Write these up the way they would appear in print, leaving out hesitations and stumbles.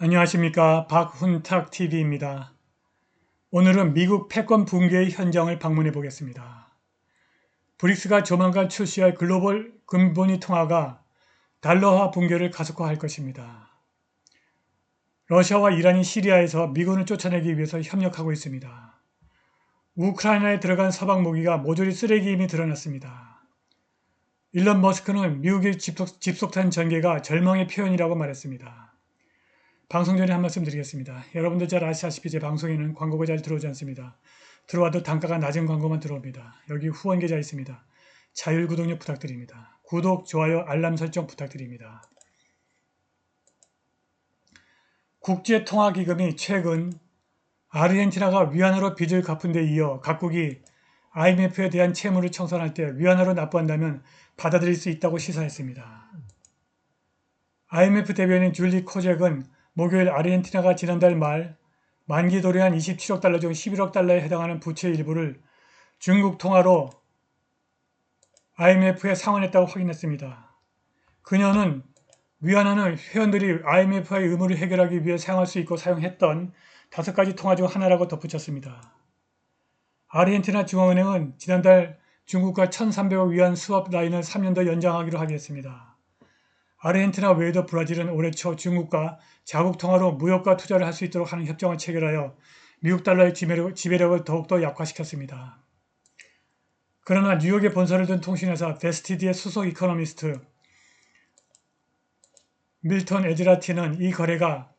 안녕하십니까. 박훈탁TV입니다. 오늘은 미국 패권 붕괴의 현장을 방문해 보겠습니다. 브릭스가 조만간 출시할 글로벌 근본위 통화가 달러화 붕괴를 가속화할 것입니다. 러시아와 이란이 시리아에서 미군을 쫓아내기 위해서 협력하고 있습니다. 우크라이나에 들어간 서방 무기가 모조리 쓰레기임이 드러났습니다. 일론 머스크는 미국의 집속탄 전개가 절망의 표현이라고 말했습니다. 방송 전에 한 말씀 드리겠습니다. 여러분들 잘 아시다시피 제 방송에는 광고가 잘 들어오지 않습니다. 들어와도 단가가 낮은 광고만 들어옵니다. 여기 후원 계좌 있습니다. 자율 구독료 부탁드립니다. 구독, 좋아요, 알람 설정 부탁드립니다. 국제통화기금이 최근 아르헨티나가 위안화로 빚을 갚은 데 이어 각국이 IMF에 대한 채무를 청산할 때 위안화로 납부한다면 받아들일 수 있다고 시사했습니다. IMF 대변인 줄리 코젝은 목요일 아르헨티나가 지난달 말 만기 도래한 27억 달러 중 11억 달러에 해당하는 부채의 일부를 중국 통화로 IMF에 상환했다고 확인했습니다. 그녀는 위안화는 회원들이 IMF와의 의무를 해결하기 위해 사용할 수 있고 사용했던 5가지 통화 중 하나라고 덧붙였습니다. 아르헨티나 중앙은행은 지난달 중국과 1,300억 위안 수업 라인을 3년 더 연장하기로 합의했습니다. 아르헨티나 외에도 브라질은 올해 초 중국과 자국 통화로 무역과 투자를 할 수 있도록 하는 협정을 체결하여 미국 달러의 지배력을 더욱더 약화시켰습니다. 그러나 뉴욕에 본사를 둔 통신회사 베스티디의 수석 이코노미스트 밀턴 에즈라티는 이 거래가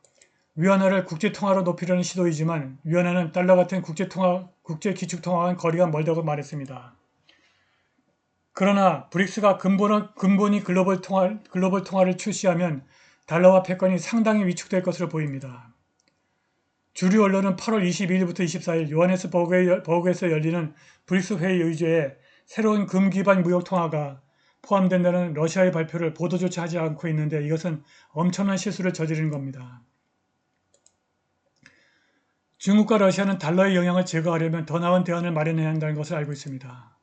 위안화를 국제통화로 높이려는 시도이지만 위안화는 달러 같은 국제기축통화와는 거리가 멀다고 말했습니다. 그러나 브릭스가 근본이 글로벌 통화를 출시하면 달러화 패권이 상당히 위축될 것으로 보입니다. 주류 언론은 8월 22일부터 24일 요하네스버그에서 열리는 브릭스 회의 의제에 새로운 금 기반 무역 통화가 포함된다는 러시아의 발표를 보도조차 하지 않고 있는데 이것은 엄청난 실수를 저지른 겁니다. 중국과 러시아는 달러의 영향을 제거하려면 더 나은 대안을 마련해야 한다는 것을 알고 있습니다.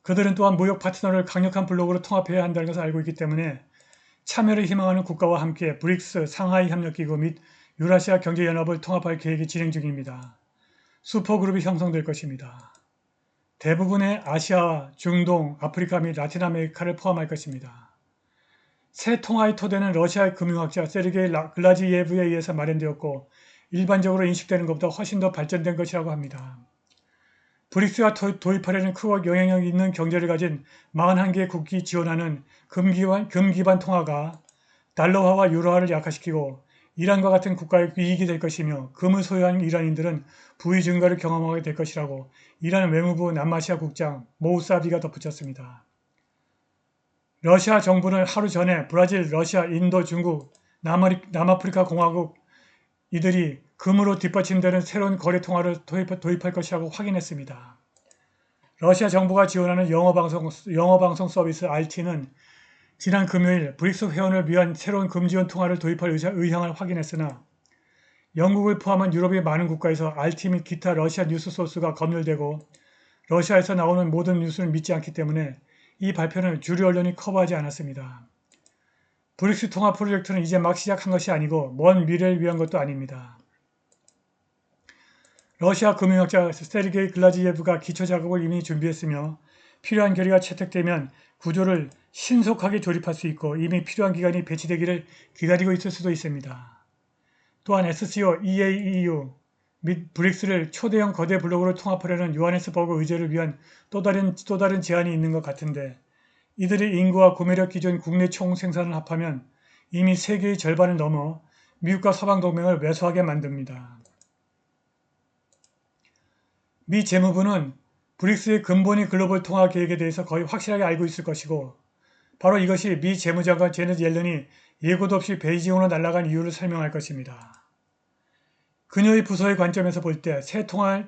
그들은 또한 무역 파트너를 강력한 블록으로 통합해야 한다는 것을 알고 있기 때문에 참여를 희망하는 국가와 함께 브릭스, 상하이 협력기구 및 유라시아 경제연합을 통합할 계획이 진행 중입니다. 슈퍼그룹이 형성될 것입니다. 대부분의 아시아, 중동, 아프리카 및 라틴 아메리카를 포함할 것입니다. 새 통화의 토대는 러시아의 금융학자 세르게이 글라지예브에 의해서 마련되었고 일반적으로 인식되는 것보다 훨씬 더 발전된 것이라고 합니다. 브릭스가 도입하려는 크고 영향력 있는 경제를 가진 41개의 국기 지원하는 금 기반 통화가 달러화와 유로화를 약화시키고 이란과 같은 국가의 이익이 될 것이며 금을 소유한 이란인들은 부의 증가를 경험하게 될 것이라고 이란 외무부 남아시아 국장 모우사비가 덧붙였습니다. 러시아 정부는 하루 전에 브라질, 러시아, 인도, 중국, 남아프리카 공화국 이들이 금으로 뒷받침되는 새로운 거래 통화를 도입할 것이라고 확인했습니다. 러시아 정부가 지원하는 영어방송 서비스 RT는 지난 금요일 브릭스 회원을 위한 새로운 금지원 통화를 도입할 의향을 확인했으나 영국을 포함한 유럽의 많은 국가에서 RT 및 기타 러시아 뉴스 소스가 검열되고 러시아에서 나오는 모든 뉴스를 믿지 않기 때문에 이 발표는 주류 언론이 커버하지 않았습니다. 브릭스 통화 프로젝트는 이제 막 시작한 것이 아니고 먼 미래를 위한 것도 아닙니다. 러시아 금융학자 세르게이 글라지예브가 기초작업을 이미 준비했으며 필요한 결의가 채택되면 구조를 신속하게 조립할 수 있고 이미 필요한 기간이 배치되기를 기다리고 있을 수도 있습니다. 또한 SCO, EAEU 및 브릭스를 초대형 거대 블록으로 통합하려는 요하네스버그 의제를 위한 또 다른 제안이 있는 것 같은데 이들의 인구와 구매력 기준 국내 총 생산을 합하면 이미 세계의 절반을 넘어 미국과 서방 동맹을 왜소하게 만듭니다. 미 재무부는 브릭스의 근본이 글로벌 통화 계획에 대해서 거의 확실하게 알고 있을 것이고 바로 이것이 미 재무장관 제넷 옐런이 예고도 없이 베이징으로 날아간 이유를 설명할 것입니다. 그녀의 부서의 관점에서 볼 때 새 통화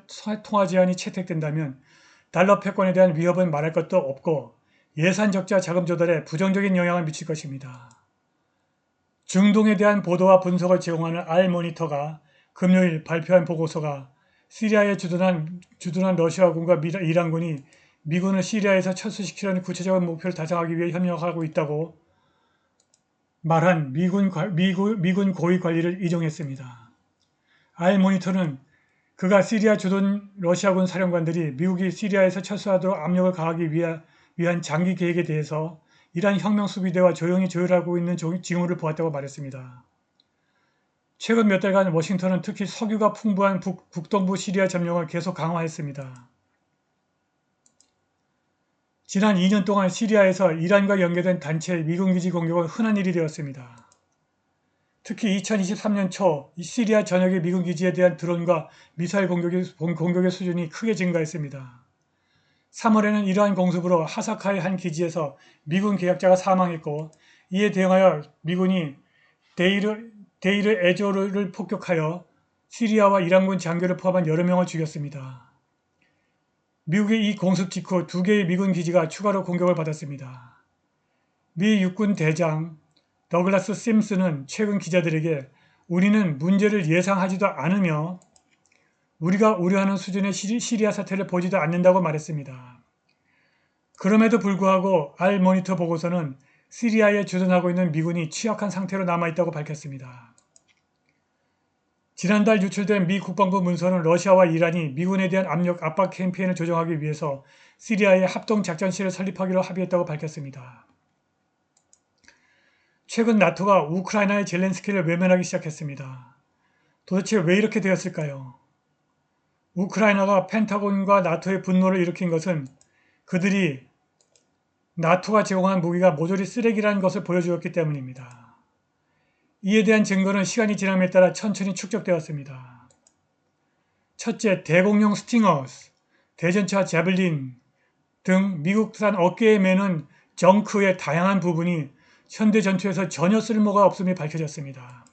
제안이 채택된다면 달러 패권에 대한 위협은 말할 것도 없고 예산 적자 자금 조달에 부정적인 영향을 미칠 것입니다. 중동에 대한 보도와 분석을 제공하는 알모니터가 금요일 발표한 보고서가 시리아에 주둔한 러시아군과 이란군이 미군을 시리아에서 철수시키려는 구체적인 목표를 달성하기 위해 협력하고 있다고 말한 미군 고위 관리를 이종했습니다. 알모니터는 그가 시리아 주둔 러시아군 사령관들이 미국이 시리아에서 철수하도록 압력을 가하기 위한 장기 계획에 대해서 이란 혁명수비대와 조용히 조율하고 있는 징후를 보았다고 말했습니다. 최근 몇 달간 워싱턴은 특히 석유가 풍부한 북동부 시리아 점령을 계속 강화했습니다. 지난 2년 동안 시리아에서 이란과 연계된 단체의 미군기지 공격은 흔한 일이 되었습니다. 특히 2023년 초 시리아 전역의 미군기지에 대한 드론과 미사일 공격의 수준이 크게 증가했습니다. 3월에는 이러한 공습으로 하사카의 한 기지에서 미군 계약자가 사망했고, 이에 대응하여 미군이 데이르 에조르를 폭격하여 시리아와 이란군 장교를 포함한 여러 명을 죽였습니다. 미국의 이 공습 직후 2개의 미군 기지가 추가로 공격을 받았습니다. 미 육군 대장 더글라스 심스는 최근 기자들에게 우리는 문제를 예상하지도 않으며 우리가 우려하는 수준의 시리아 사태를 보지도 않는다고 말했습니다. 그럼에도 불구하고 알모니터 보고서는 시리아에 주둔하고 있는 미군이 취약한 상태로 남아있다고 밝혔습니다. 지난달 유출된 미 국방부 문서는 러시아와 이란이 미군에 대한 압박 캠페인을 조정하기 위해서 시리아에 합동작전실을 설립하기로 합의했다고 밝혔습니다. 최근 나토가 우크라이나의 젤렌스키를 외면하기 시작했습니다. 도대체 왜 이렇게 되었을까요? 우크라이나가 펜타곤과 나토의 분노를 일으킨 것은 그들이 나토가 제공한 무기가 모조리 쓰레기라는 것을 보여주었기 때문입니다. 이에 대한 증거는 시간이 지남에 따라 천천히 축적되었습니다. 첫째, 대공용 스팅어스, 대전차 제블린 등 미국산 어깨에 매는 정크의 다양한 부분이 현대 전투에서 전혀 쓸모가 없음이 밝혀졌습니다.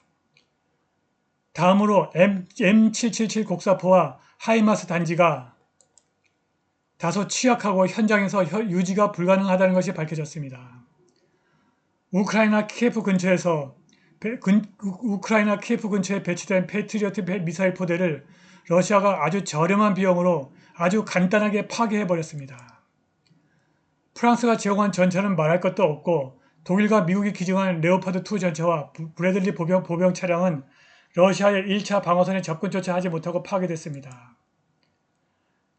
다음으로 M777 곡사포와 하이마스 단지가 다소 취약하고 현장에서 유지가 불가능하다는 것이 밝혀졌습니다. 우크라이나 키예프 근처에 배치된 패트리어트 미사일 포대를 러시아가 아주 저렴한 비용으로 아주 간단하게 파괴해버렸습니다. 프랑스가 제공한 전차는 말할 것도 없고 독일과 미국이 기증한 레오파드2 전차와 브래들리 보병 차량은 러시아의 1차 방어선에 접근조차 하지 못하고 파괴됐습니다.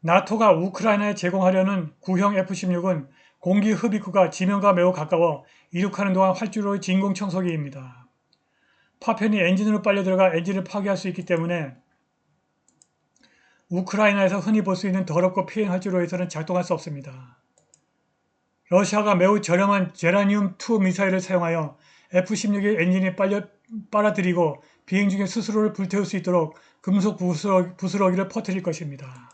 나토가 우크라이나에 제공하려는 구형 F-16은 공기 흡입구가 지면과 매우 가까워 이륙하는 동안 활주로의 진공 청소기입니다. 파편이 엔진으로 빨려 들어가 엔진을 파괴할 수 있기 때문에 우크라이나에서 흔히 볼 수 있는 더럽고 피행 활주로에서는 작동할 수 없습니다. 러시아가 매우 저렴한 제라늄2 미사일을 사용하여 F-16의 엔진이 빨아들이고 비행 중에 스스로를 불태울 수 있도록 금속 부스러기를 퍼뜨릴 것입니다.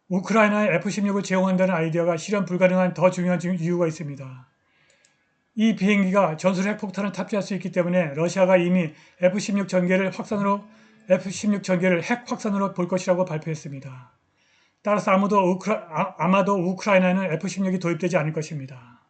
우크라이나에 F-16을 제공한다는 아이디어가 실현 불가능한 더 중요한 이유가 있습니다. 이 비행기가 전술 핵폭탄을 탑재할 수 있기 때문에 러시아가 이미 F-16 전개를 핵 확산으로 볼 것이라고 발표했습니다. 따라서 아마도 우크라이나에는 F-16이 도입되지 않을 것입니다.